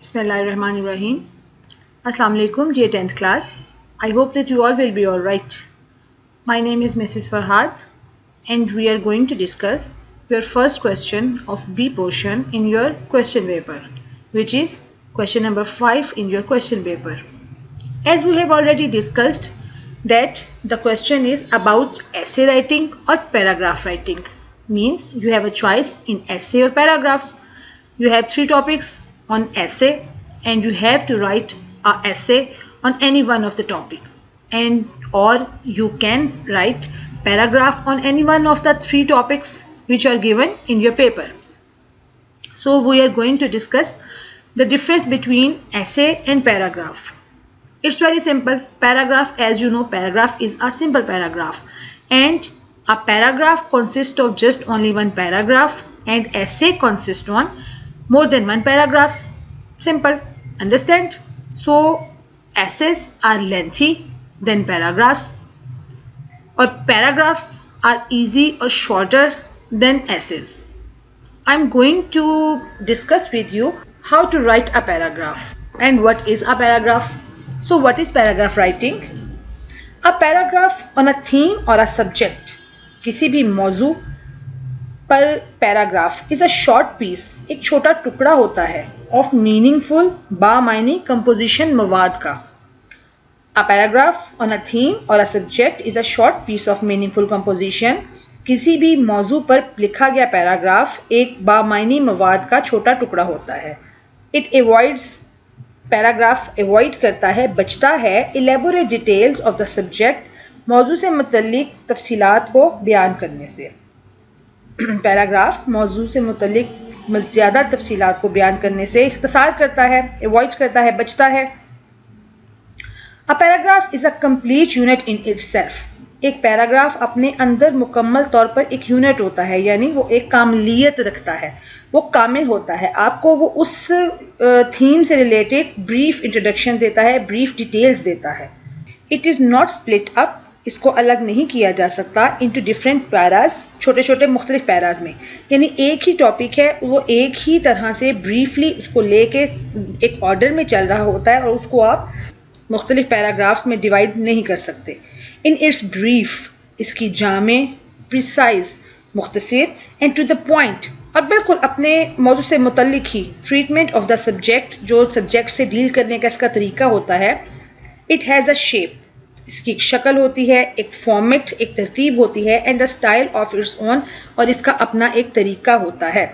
Bismillahirrahmanirrahim. Assalamu alaikum, dear 10th class. I hope that you all will be alright. My name is Mrs. Farhad and we are going to discuss your first question of B portion in your question paper, which is question number 5 in your question paper. As we have already discussed that the question is about essay writing or paragraph writing. Means you have a choice in essay or paragraphs. You have 3 topics on essay and you have to write an essay on any one of the topic, and or you can write paragraph on any one of the 3 topics which are given in your paper. So we are going to discuss the difference between essay and paragraph. It's very simple. Paragraph, as you know, paragraph is a simple paragraph, and a paragraph consists of just only one paragraph, and essay consists on more than one paragraphs. Simple. Understand? So essays are lengthy than paragraphs, or paragraphs are easy or shorter than essays. I'm going to discuss with you how to write a paragraph and what is a paragraph. So what is paragraph writing? A paragraph on a theme or a subject, किसी भी मौजू पर paragraph is a short piece, एक छोटा टुकड़ा होता है of meaningful बामायनी composition मवाद का. A paragraph on a theme or a subject is a short piece of meaningful composition. किसी भी मौजू पर लिखा गया पैराग्राफ एक बामायनी मवाद का छोटा टुकड़ा होता है. इट अवॉइड्स, पैराग्राफ अवॉइड करता है, बचता है elaborate details of the subject, मौजू से मुतल्लिक तफसीलात को बयान करने से. पैराग्राफ मौजू से मुतल्लिक ज़्यादा तफसीलात को बयान करने से इख्तिसार करता है, अवॉइड करता है, बचता है. A paragraph is a complete unit in itself. एक पैराग्राफ अपने अंदर मुकम्मल तौर पर एक यूनिट होता है, यानी वो एक कामलियत रखता है, वो कामिल होता है. आपको वो उस थीम से रिलेटेड ब्रीफ इंट्रोडक्शन देता है, ब्रीफ डिटेल्स देता है. It is not split up, इसको अलग नहीं किया जा सकता इनटू डिफरेंट पैराज, छोटे छोटे मुख्तलिफ पैराज में. यानी एक ही टॉपिक है, वो एक ही तरह से ब्रीफली उसको लेके एक ऑर्डर में चल रहा होता है और उसको आप मुख्तलिफ पैराग्राफ्स में डिवाइड नहीं कर सकते. इन इट्स ब्रीफ, इसकी जामे, प्रिसाइज, मुख्तसर एंड टू द पॉइंट, और बिल्कुल अपने मौजू से मुतल्लिक ही ट्रीटमेंट ऑफ द सब्जेक्ट, जो सब्जेक्ट से डील करने का इसका तरीका होता है. इट हैज़ अ शेप, इसकी एक शक्ल होती है, एक फॉर्मेट, एक तरतीब होती है, and the style of its own, और इसका अपना एक तरीका होता है.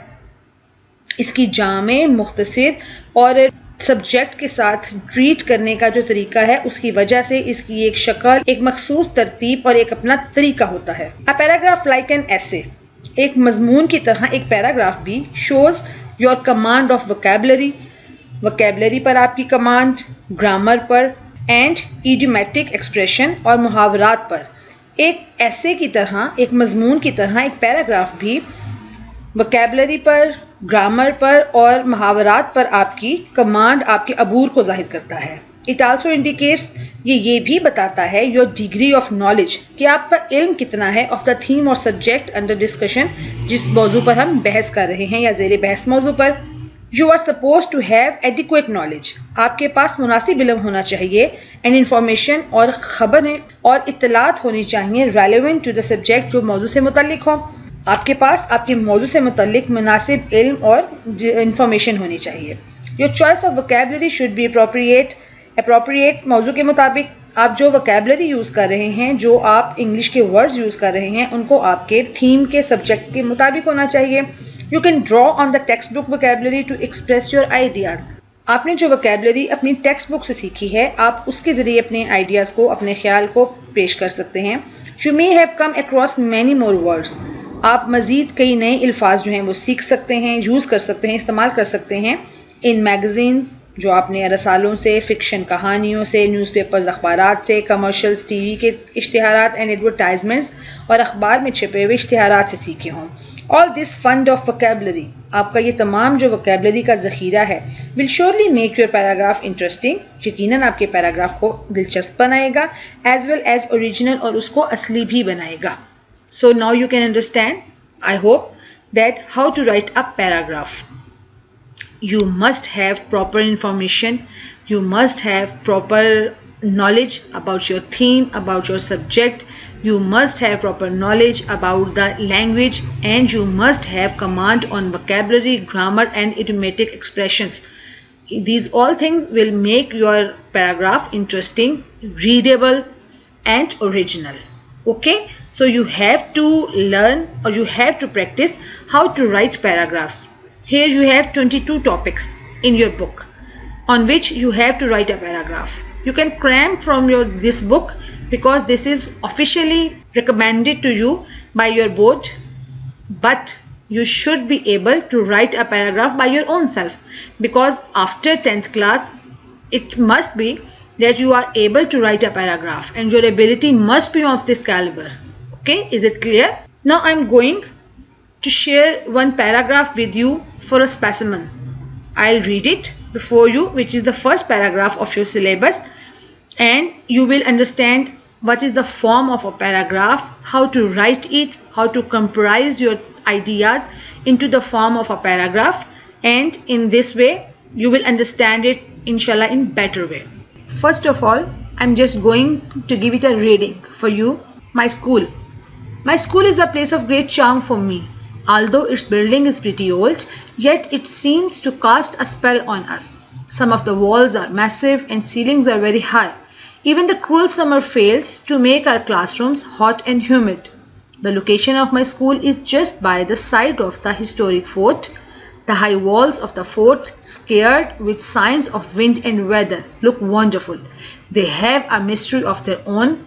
इसकी जामे, मुख्तसर और सब्जेक्ट के साथ ट्रीट करने का जो तरीका है, उसकी वजह से इसकी एक शक्ल, एक मखसूस तरतीब और एक अपना तरीका होता है. A paragraph like an essay, एक मजमून की तरह एक पैराग्राफ भी shows your command of vocabulary, vocabulary पर आपकी कमांड, ग्रामर पर, एंड इडियोमैटिक एक्सप्रेशन और मुहावरात पर. एक ऐसे की तरह, एक मजमून की तरह एक पैराग्राफ भी वोकैबुलरी पर, ग्रामर पर और मुहावरात पर आपकी कमांड, आपके अबूर को जाहिर करता है. इट आल्सो इंडिकेट्स, ये भी बताता है योर डिग्री ऑफ नॉलेज, कि आपका इल्म कितना है ऑफ द थीम और सब्जेक्ट अंडर डिस्कशन, जिस मौजू पर हम बहस कर रहे हैं या ज़ेर बहस मौजू पर. You are suppose to have adequate knowledge, आपके पास मुनासिब इल्म होना चाहिए, एंड इंफॉर्मेशन और खबरें और इत्तलात होनी चाहिए रेलेवेंट टू द सब्जेक्ट, जो मौजू से मुतल्लिक हो. आपके पास आपके मौजू से मुतल्लिक मुनासिब इल्म और इंफॉर्मेशन होनी चाहिए. Your choice of vocabulary should be appropriate मौजू के मुताबिक. आप जो वोकैबुलरी यूज़ कर रहे हैं, जो आप इंग्लिश के वर्ड्स यूज़ कर रहे हैं, उनको आपके थीम के सब्जेक्ट के मुताबिक होना चाहिए. You can draw on the textbook vocabulary to express your ideas. आपने जो vocabulary अपनी टेक्स्ट बुक से सीखी है, आप उसके ज़रिए अपने आइडियाज़ को, अपने ख्याल को पेश कर सकते हैं. You may have come across many more words. आप मज़ीद कई नए अल्फाज जो हैं वो सीख सकते हैं, यूज़ कर सकते हैं, इस्तेमाल कर सकते हैं. इन मैगज़ीन्स, जो आपने रसालों से, फ़िक्शन कहानियों से, न्यूज़पेपर्स अखबारात से, कमर्शियल्स, टीवी के इश्तिहारात एंड एडवर्टाइजमेंट्स और अखबार में छपे हुए इश्तिहारात से सीखे हों. All this fund of vocabulary, आपका ये तमाम जो vocabulary का ज़ख़ीरा है, will surely make your paragraph interesting, यकीनन आपके पैराग्राफ को दिलचस्प बनाएगा, as well as original, और उसको असली भी बनाएगा. So now you can understand, I hope, that how to write a paragraph. you must have proper information, you must have proper knowledge about your theme, about your subject, you must have proper knowledge about the language, and you must have command on vocabulary, grammar and idiomatic expressions. These all things will make your paragraph interesting, readable and original. Okay, so you have to learn or you have to practice how to write paragraphs. Here you have 22 topics in your book on which you have to write a paragraph. You can cram from this book because this is officially recommended to you by your board, but you should be able to write a paragraph by your own self, because after 10th class it must be that you are able to write a paragraph and your ability must be of this caliber. Okay, is it clear? Now I'm going to share one paragraph with you for a specimen. I'll read it before you, which is the first paragraph of your syllabus, and you will understand what is the form of a paragraph, how to write it, how to comprise your ideas into the form of a paragraph, and in this way you will understand it inshallah in better way. First of all, I'm just going to give it a reading for you. My school. My school is a place of great charm for me. Although its building is pretty old, yet it seems to cast a spell on us. Some of the walls are massive and ceilings are very high. Even the cruel summer fails to make our classrooms hot and humid. The location of my school is just by the side of the historic fort. The high walls of the fort, scared with signs of wind and weather, look wonderful. They have a mystery of their own.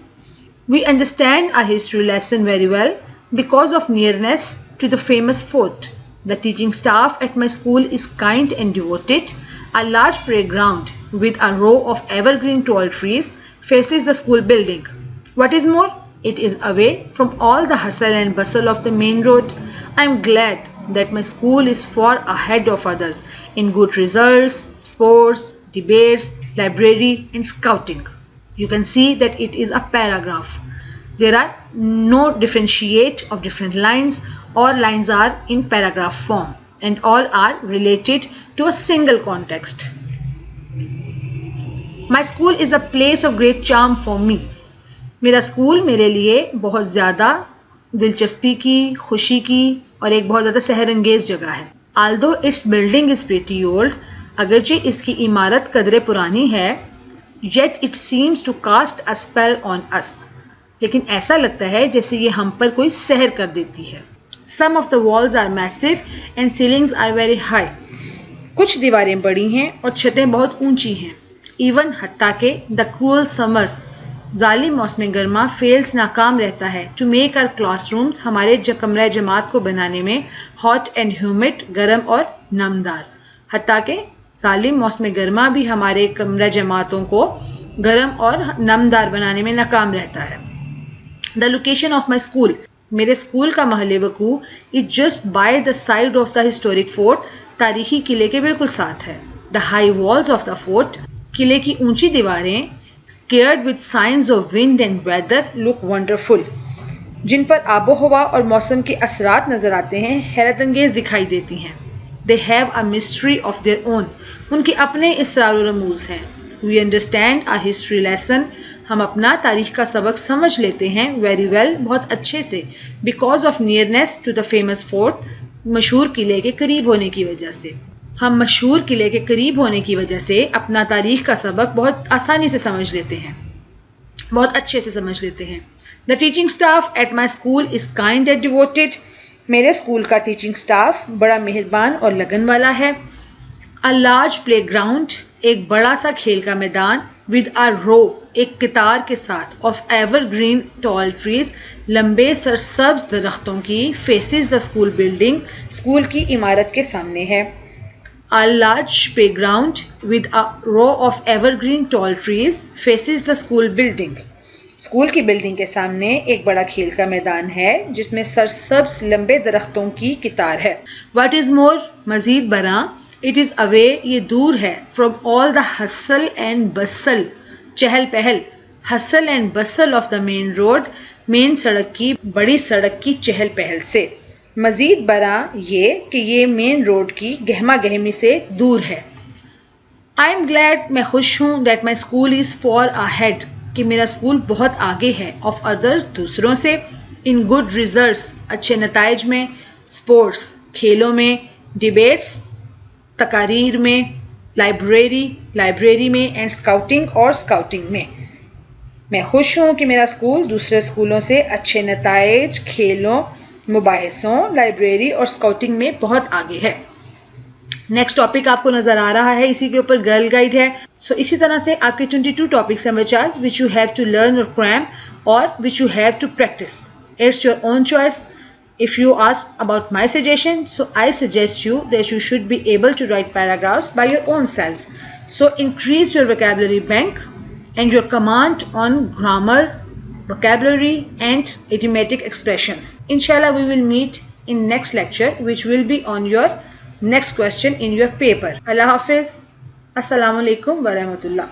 We understand our history lesson very well because of nearness to the famous fort. The teaching staff at my school is kind and devoted. A large playground with a row of evergreen tall trees faces the school building. What is more, it is away from all the hustle and bustle of the main road. I am glad that my school is far ahead of others in good results, sports, debates, library and scouting. You can see that it is a paragraph. There are no differentiate of different lines. All lines are in paragraph form and all are related to a single context. My school is a place of great charm for me. मेरा school मेरे लिए बहुत ज़्यादा दिलचस्पी की, खुशी की और एक बहुत ज़्यादा सहरंगेज जगह है. Although its building is pretty old, अगरचे इसकी इमारत कदरे पुरानी है, yet it seems to cast a spell on us. लेकिन ऐसा लगता है जैसे ये हम पर कोई सहर कर देती है. Some of the walls are massive and ceilings are very high. कुछ दीवारें बड़ी हैं और छतें बहुत ऊंची हैं. Even हत्ता के the cruel summer, जालिम मौसम गर्मा फेल्स नाकाम रहता है टू मेक आवर क्लासरूम्स, हमारे कमरा जमात को बनाने में हॉट एंड ह्यूमिड, गर्म और नमदार. हत्ता के जालिम मौसम गर्मा भी हमारे कमरा जमातों को गर्म और नमदार बनाने में नाकाम रहता है. The location of my school, मेरे स्कूल का महल वकू is just by the side of the historic fort, तारीखी किले के बिल्कुल साथ है. The high walls of the fort, किले की ऊंची दीवारें, scared with signs of wind and weather, look wonderful, जिन पर आबो हवा और मौसम के असरात नजर आते हैं, हैरत अंगेज दिखाई देती हैं. They have a mystery of their own, उनके अपने इसरार और रमूज हैं. We understand our history lesson, हम अपना तारीख का सबक समझ लेते हैं very well, बहुत अच्छे से, because of nearness to the famous fort, मशहूर किले के करीब होने की वजह से. हम मशहूर किले के करीब होने की वजह से अपना तारीख का सबक बहुत आसानी से समझ लेते हैं, बहुत अच्छे से समझ लेते हैं. The teaching staff at my school is kind and devoted, मेरे स्कूल का टीचिंग स्टाफ बड़ा मेहरबान और लगन वाला है. अ लार्ज प्ले ग्राउंड, एक बड़ा सा खेल का मैदान, विद अ रो, एक कतार के साथ, ऑफ एवरग्रीन टॉल ट्रीज, लंबे सरसब्ज दरख्तों की, faces the school building, school की इमारत के सामने है. A large playground with a row of evergreen tall trees faces the school building. School की बिल्डिंग के सामने एक बड़ा खेल का मैदान है जिसमें सरसब्ज लंबे दरख्तों की कतार है. What is more, मजीद बरा, it is away, ये दूर है, from all the hustle and bustle, चहल पहल, hustle and bustle of the main road, main सड़क की, बड़ी सड़क की चहल पहल से. मज़ीद बरा ये कि ये मेन रोड की गहमा गहमी से दूर है। आई एम ग्लैड, मैं खुश हूँ, that my school is for ahead, कि मेरा स्कूल बहुत आगे है, ऑफ अदर्स, दूसरों से, इन गुड रिजल्ट्स, अच्छे नताइज में, स्पोर्ट्स, खेलों में, डिबेट्स, तकारीर में, लाइब्रेरी में, एंड स्काउटिंग और स्काउटिंग में। मैं खुश हूँ कि मेरा स्कूल दूसरे स्कूलों से अच्छे नताइज, खेलों, मुबाहिसों, लाइब्रेरी और स्काउटिंग में बहुत आगे है। नेक्स्ट टॉपिक आपको नजर आ रहा है, इसी के ऊपर गर्ल गाइड है। सो इसी तरह से आपके 22 टॉपिक्स हैं बच्चास, which you have to learn or cram or which you have to practise. It's your own choice. If you ask about my suggestion, so I suggest you that you should be able to write paragraphs by your own selves. So increase your vocabulary bank and your command on grammar, vocabulary and idiomatic expressions. Inshallah, we will meet in next lecture, which will be on your next question in your paper. Allah Hafiz. Assalamu alaikum wa rahmatullah.